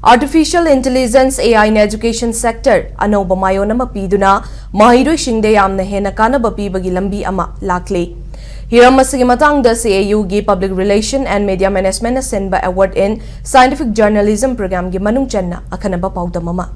Artificial Intelligence AI in Education Sector Anoba Mayonama Piduna Mahiroi Shingde Yamna Hena Kanaba Pibagi Lambi Ama Lakli. Hiramasigi Matang the CAU gi Public Relation and Media Management Senba Award in Scientific Journalism Program gi Manung Channa Akanaba Pauda Mama.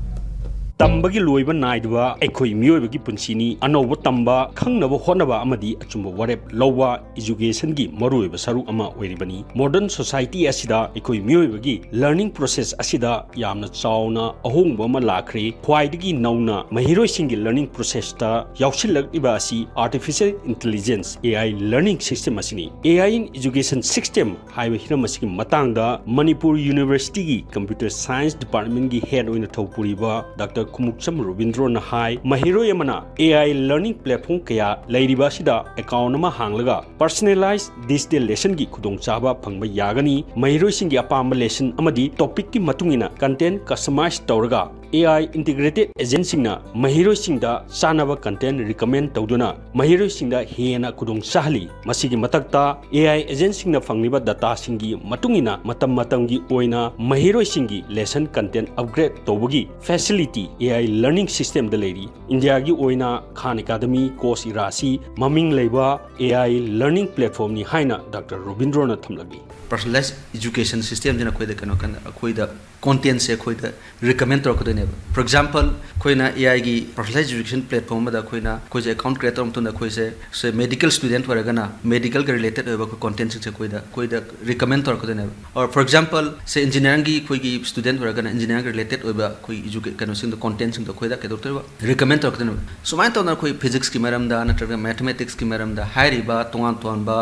Tambagi loiba naidwa ekoi mioibagi punsini anoba tamba khangnaba honaba amadi achumba warep lowa education gi maruiba saru ama oiribani modern society asida ekoi mioibagi learning process asida yamna chauna ahongba ama lakhre khwaidagi nauna mahiroi singi learning process ta yausilak asi artificial intelligence AI learning system asini AI in education system haiba hiramasigi matangda Manipur University gi computer science department gi head oina thopuriba Dr. Robindro na hai mahiroi amana AI learning platform kaya lairiba sida account ama hanglaga personalized digital lesson gi khudong chaba phangba yagani mahiroi singi apamba lesson amadi topic ki matungina content customize tawraga AI integrated agent singna mahiroi singda sanaba content recommend tawduna mahiroi singda hena khudong sahli masigi matakta AI agent singna fangliba data singi matungina matam gi oina mahiroi singi lesson content upgrade tawbagi facility AI learning system the lady India gi oina Khan Academy course irasi maming leiba AI learning platform ni haina Dr. Robindro na thamlagi personalized education system jena khoi da kano kan khoi da content se khoi da recommend tor ko ne for example khoi na AI gi personalized education platform da khoi na khoi je account creator um tunda khoi se medical student wara gana medical ke related hoba ko content se khoi da recommend tor ko ne or for example se engineering gi khoi gi student wara gana engineering related hoba khoi education kano sing da content sing da khoi da ke doctor recommend tor ko ne so main to na khoi physics ki maram da na mathematics ki maram da hairi ba tongan ba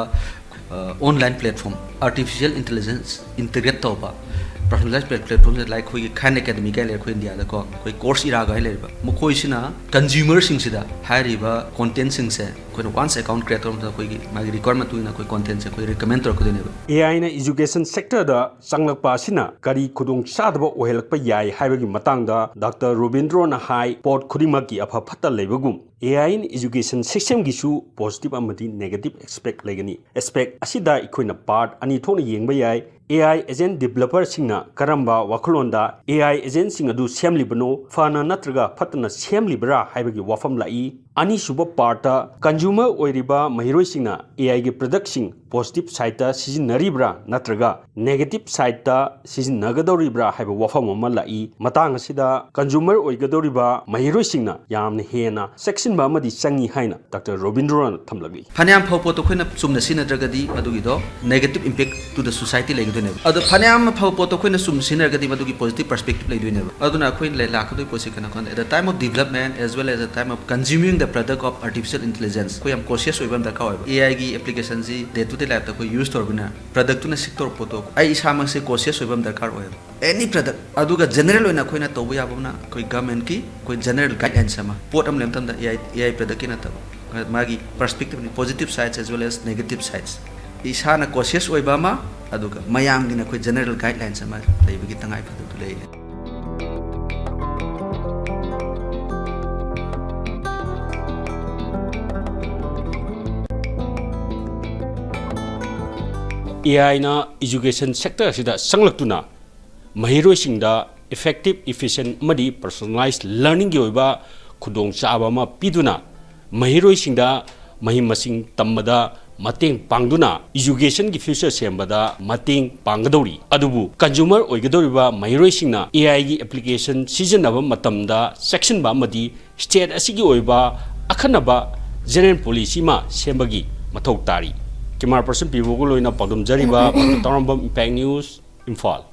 online platform artificial intelligence integrate tawba personalized platform like khoi Khan Academy ga le khoi India da ko khoi course ira ga le ba mo khoi sina consumer sing sida hairi ba content sing se khoi once account creator da khoi gi ma requirement tu na khoi content se khoi recommend tor ko ne ba AI na education sector da changlakpa sina kari khudong chadaba ohelakpa yai haibagi matang da Dr. Robindro na hai pot khudima ki apha phata lebagum AI in education system gisu positive amadi negative aspect legani aspect asida ikoina part ani thona yengba yai AI agent developer singna karamba wakhulonda AI agent sing adu semlibano fana natraga phatna semlibra haibagi wafam lai ani suba parta consumer oiriba mahiroi singna AI gi product sing positive side ta sizinaribra natraga negative side ta sizinnagadoribra haiba wafam amma lai matang asida consumer oigadoriba mahiroi singna yamna hena section ba amadi changi haina Dr. Robindro thamlagi phanyam phau poto khoina sumna sinadragadi adugi do negative impact to the society like ado phanyam phau poto khoina sum sinadragadi adugi positive perspective like doine aduna khoin le lakhdoi posi kana kon at the time of development as well as the time of consuming the product of artificial intelligence khoyam cautious oibam darka hoy AI gi application ji day to day life ta khoi use torbina product tu na sector poto ai isama se cautious oibam darkar hoy any product aduga general oina khoina tobu yabona khoi government ki khoi general guidelines sama pot am lem tam da AI product ki na ta magi perspective positive sides as well as negative sides isana cautious oibama aduga mayam gi na khoi general guidelines sama leibagi tangai phadu tu lei AI na education sector sida sanglaktuna mahiroi singda effective efficient amadi personalized learning gi oiba khudong chaba ma piduna mahiroi singda mahim masing tammada mateng pangduna education gi future sembada mateng panggadori adubu consumer oigadoriba mahiroi singna AI gi application season aba matamda section ba amadi state asigi oiba akhanaba general policy ma sembagi mathau tari Camera person Pivogo Loina Pagum Jariba, Tarambam Impact News, Imphal.